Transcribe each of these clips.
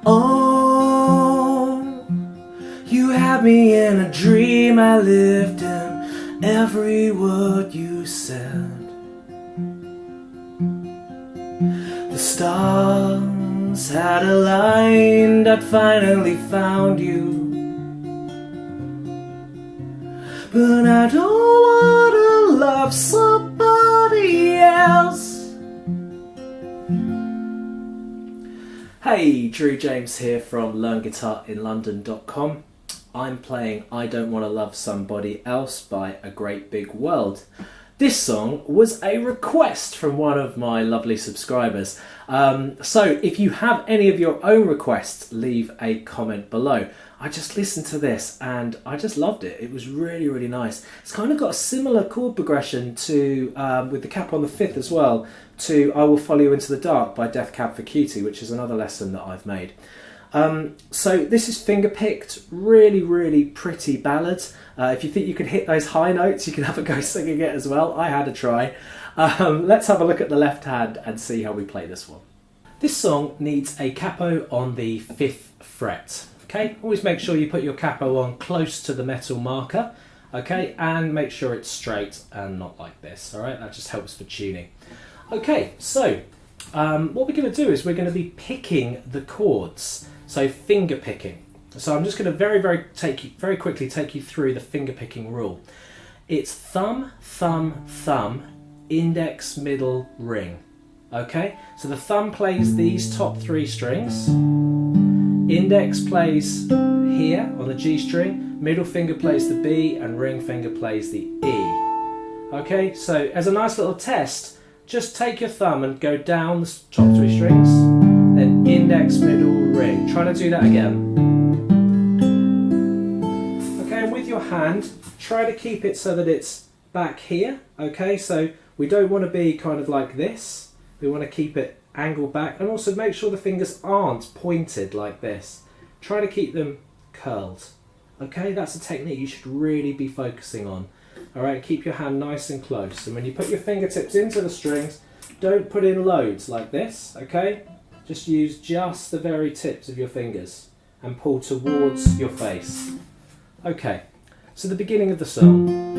Oh, you had me in a dream, I lived in every word you said. The stars had aligned, I'd finally found you. But I don't wanna love somebody else. Hey, Drue James here from LearnGuitarInLondon.com. I'm playing I Don't Want to Love Somebody Else by A Great Big World. This song was a request from one of my lovely subscribers. So if you have any of your own requests, leave a comment below. I just listened to this and I just loved it. It was really, really nice. It's kind of got a similar chord progression to, with the cap on the fifth as well, to I Will Follow You Into the Dark by Death Cab for Cutie, which is another lesson that I've made. So this is finger picked, really, really pretty ballad. If you think you can hit those high notes, you can have a go singing it as well. I had a try. Let's have a look at the left hand and see how we play this one. This song needs a capo on the 5th fret. Okay, always make sure you put your capo on close to the metal marker. Okay, and make sure it's straight and not like this. All right, that just helps for tuning. Okay, so what we're going to do is we're going to be picking the chords. So finger picking. So I'm just going to very quickly take you through the finger picking rule. It's thumb, thumb, thumb, index, middle, ring. Okay, so the thumb plays these top 3 strings. Index plays here on the G string, middle finger plays the B, and ring finger plays the E. Okay, so as a nice little test, just take your thumb and go down the top 3 strings, then index, middle, ring. Try to do that again. Okay, and with your hand, try to keep it so that it's back here. Okay, so we don't want to be kind of like this. We want to keep it angled back, and also make sure the fingers aren't pointed like this. Try to keep them curled. Okay, that's a technique you should really be focusing on. Alright, keep your hand nice and close, and when you put your fingertips into the strings, don't put in loads like this, okay? Just use just the very tips of your fingers and pull towards your face. Okay, so the beginning of the song.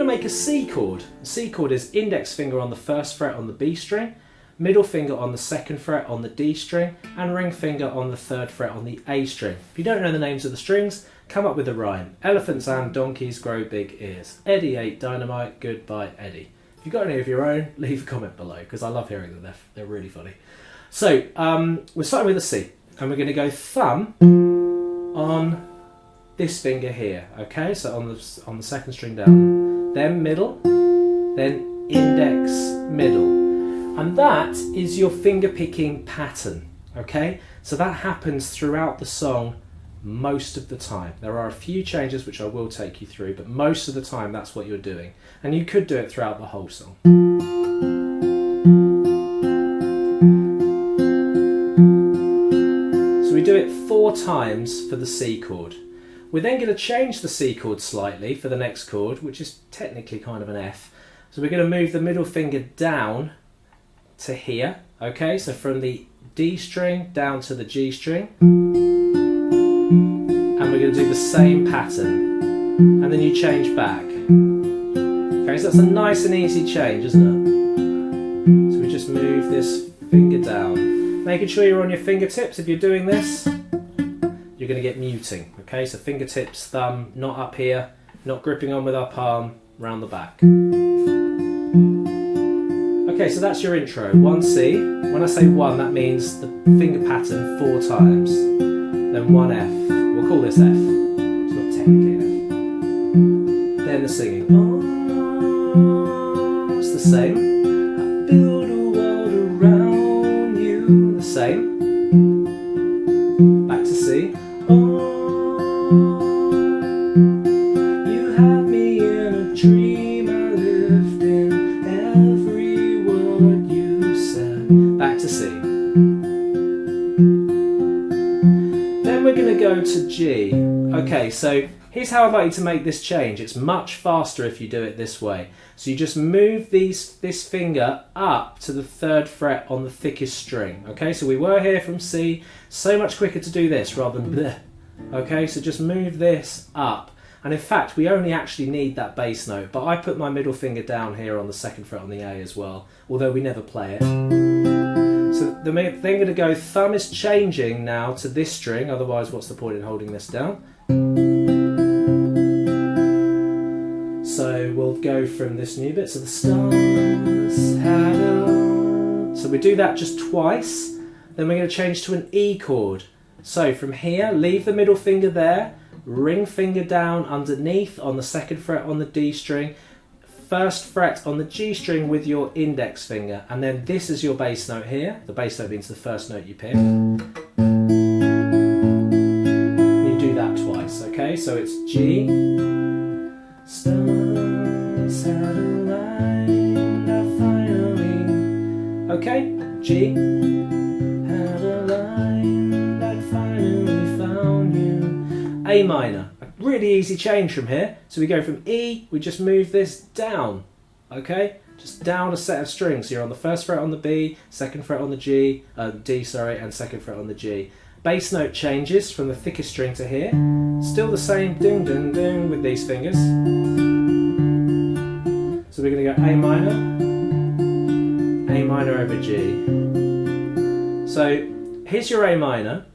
Make a C chord. A C chord is index finger on the 1st fret on the B string, middle finger on the 2nd fret on the D string, and ring finger on the 3rd fret on the A string. If you don't know the names of the strings, come up with a rhyme. Elephants and donkeys grow big ears. Eddie ate dynamite, goodbye Eddie. If you've got any of your own, leave a comment below, because I love hearing them. They're really funny. So we're starting with a C, and we're going to go thumb on this finger here. Okay, so on the 2nd string down. Then middle, then index, middle. And that is your finger picking pattern, okay? So that happens throughout the song most of the time. There are a few changes which I will take you through, but most of the time that's what you're doing. And you could do it throughout the whole song. So we do it 4 times for the C chord. We're then going to change the C chord slightly for the next chord, which is technically kind of an F. So we're going to move the middle finger down to here, okay? So from the D string down to the G string. And we're going to do the same pattern. And then you change back. Okay, so that's a nice and easy change, isn't it? So we just move this finger down. Making sure you're on your fingertips if you're doing this. You're going to get muting, okay? So fingertips, thumb, not up here, not gripping on with our palm, round the back. Okay, so that's your intro, 1C. When I say 1, that means the finger pattern 4 times. Then 1 F, we'll call this F. It's not technically an F. Then the singing. Oh, it's the same. I build a world around you. The same. Back to C. You had me in a dream, I lived in every word you said. Back to C. Then we're going to go to G. Okay, so Here's how I'd like you to make this change. It's much faster if you do it this way. So you just move this finger up to the 3rd fret on the thickest string. Okay, so we were here from C. So much quicker to do this rather than bleh. Okay, so just move this up. And in fact, we only actually need that bass note, but I put my middle finger down here on the 2nd fret on the A as well, although we never play it. So the thing going to go, thumb is changing now to this string, otherwise what's the point in holding this down? So we'll go from this new bit, so the stars had a... So we do that just twice, then we're going to change to an E chord. So from here, leave the middle finger there, ring finger down underneath on the 2nd fret on the D string, 1st fret on the G string with your index finger, and then this is your bass note here. The bass note means the first note you pick. And you do that twice, okay? So it's G, stars had aligned, I finally, okay? G, had aligned, I finally found you. A minor, a really easy change from here. So we go from E, we just move this down, okay? Just down a set of strings. So you're on the 1st fret on the B, 2nd fret on the G, D, sorry, and 2nd fret on the G. Bass note changes from the thickest string to here. Still the same ding ding ding with these fingers. So we're going to go A minor over G. So here's your A minor.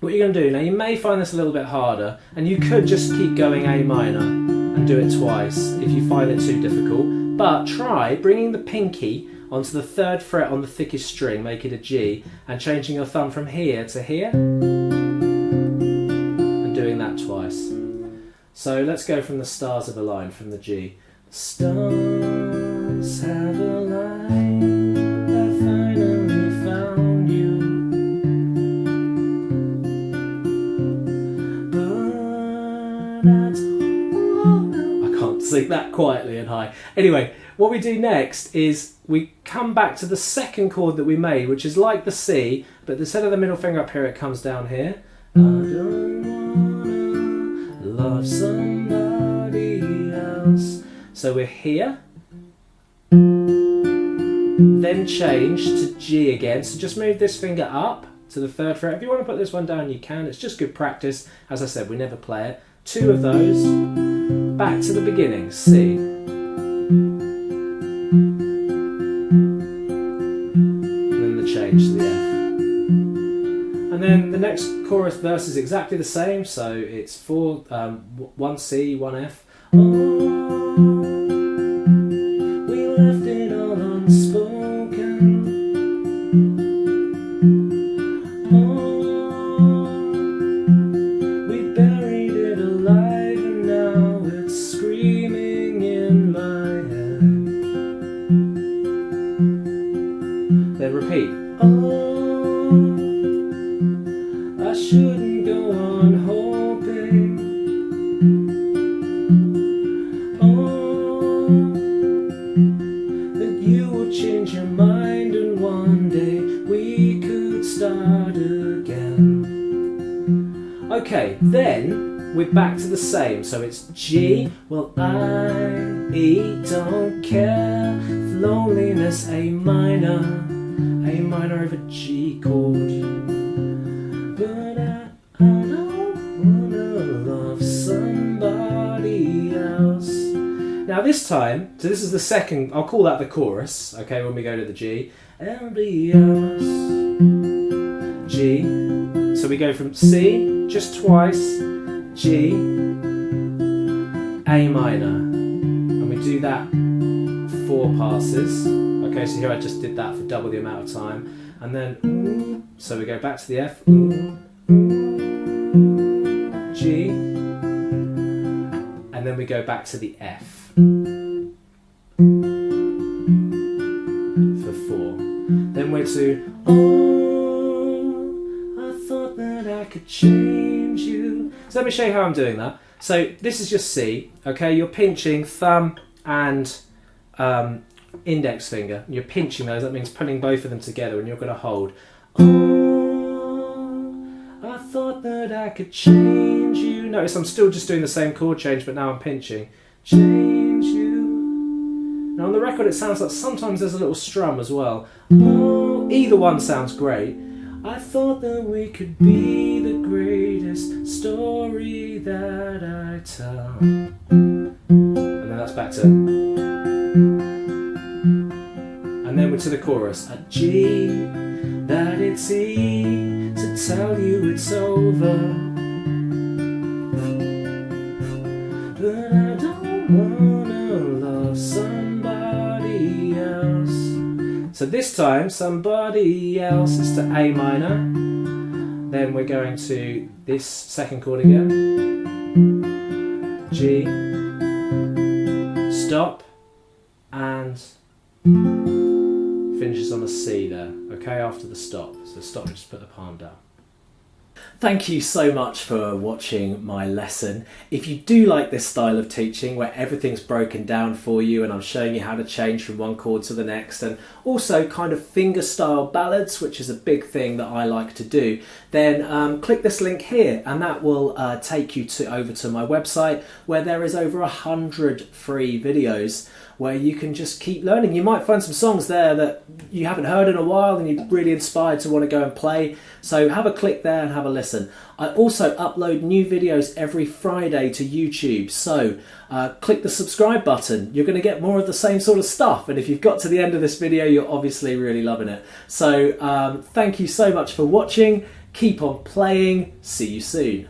What you're going to do, now you may find this a little bit harder, and you could just keep going A minor and do it twice if you find it too difficult, but try bringing the pinky onto the 3rd fret on the thickest string, make it a G, and changing your thumb from here to here, and doing that twice. So let's go from the stars have aligned from the G. Stars have aligned, I finally found you. I can't sing that quietly and high. Anyway, what we do next is we come back to the 2nd chord that we made, which is like the C, but instead of the middle finger up here, it comes down here. I don't wanna love somebody else. So we're here, then change to G again. So just move this finger up to the 3rd fret. If you want to put this one down, you can. It's just good practice. As I said, we never play it. 2 of those. Back to the beginning. C. And then the change to the F. And then the next chorus verse is exactly the same. So it's 4, 1 C, 1 F. Oh, we left it all unspoken. Then repeat. Oh, I shouldn't go on hoping. Oh, that you will change your mind and one day we could start again. Okay, then we're back to the same. So it's G, well I don't care. Loneliness, A minor over G chord. But I don't wanna love somebody else. Now this time, so this is the 2nd, I'll call that the chorus, okay, when we go to the G. Everybody else. G. So we go from C, just twice, G, A minor. And we do that 4 passes. Okay, so here I just did that for double the amount of time. And then, so we go back to the F, G, and then we go back to the F for 4. Then we're to, oh, I thought that I could change you. So let me show you how I'm doing that. So this is just C, okay, you're pinching thumb and index finger. You're pinching those, that means pulling both of them together, and you're going to hold. Oh, I thought thought that I could change you. Notice I'm still just doing the same chord change, but now I'm pinching. Change you. Now on the record it sounds like sometimes there's a little strum as well. Oh, either one sounds great. I thought that we could be the greatest story that I tell. And then that's back to... And then we're to the chorus. A G, that it's E to tell you it's over. But I don't wanna love somebody else. So this time, somebody else is to A minor. Then we're going to this second chord again. G. Stop. And finishes on a C there, okay, after the stop. So stop and just put the palm down. Thank you so much for watching my lesson. If you do like this style of teaching where everything's broken down for you and I'm showing you how to change from one chord to the next, and also kind of finger style ballads, which is a big thing that I like to do, then click this link here and that will take you over to my website where there is over 100 free videos where you can just keep learning. You might find some songs there that you haven't heard in a while and you're really inspired to want to go and play. So have a click there and have a listen. I also upload new videos every Friday to YouTube. So click the subscribe button. You're going to get more of the same sort of stuff. And if you've got to the end of this video, you're obviously really loving it. So thank you so much for watching. Keep on playing. See you soon.